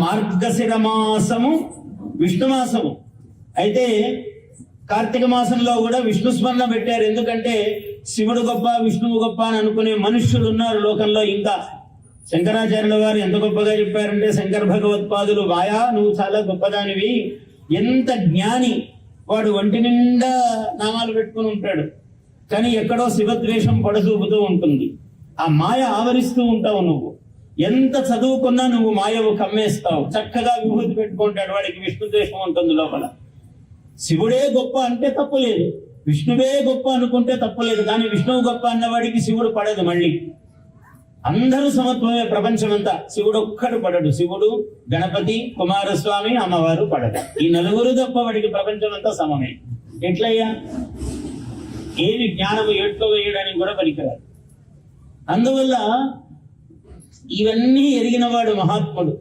మార్గశిర మాసము విష్ణు మాసము. అయితే కార్తీక మాసంలో కూడా విష్ణు స్మరణ పెట్టారు. ఎందుకంటే శివుడు గొప్ప విష్ణువు గొప్ప అని అనుకునే మనుష్యులు ఉన్నారు లోకంలో. ఇంకా శంకరాచార్యుల వారు ఎంత గొప్పగా చెప్పారంటే, శంకర భగవత్పాదులు, వాయా నువ్వు చాలా గొప్పదానివి, ఎంత జ్ఞాని, వాడు ఒంటి నిండా నామాలు పెట్టుకుని ఉంటాడు, కానీ ఎక్కడో శివద్వేషం పడచూపుతూ ఉంటుంది. ఆ మాయ ఆవరిస్తూ ఉంటావు. నువ్వు ఎంత చదువుకున్నా నువ్వు మాయవు కమ్మేస్తావు. చక్కగా విభూతి పెట్టుకుంటాడు, వాడికి విష్ణు ద్వేషం ఉంటుంది లోపల. శివుడే గొప్ప అంటే తప్పులేదు, విష్ణువే గొప్ప అనుకుంటే తప్పులేదు, కానీ విష్ణువు గొప్ప అన్నవాడికి శివుడు పడదు. మళ్ళీ అందరూ సమత్వమే ప్రపంచమంతా, శివుడు ఒక్కడు పడడు. శివుడు, గణపతి, కుమారస్వామి, అమ్మవారు పడదు. ఈ నలుగురు తప్ప వాడికి ప్రపంచమంతా సమమే. ఎట్లయ్యా? ఏమి జ్ఞానము ఎట్లో వేయడానికి కూడా పనికిరాదు. అందువల్ల ఇవన్నీ ఎరిగినవాడు మహాత్ముడు.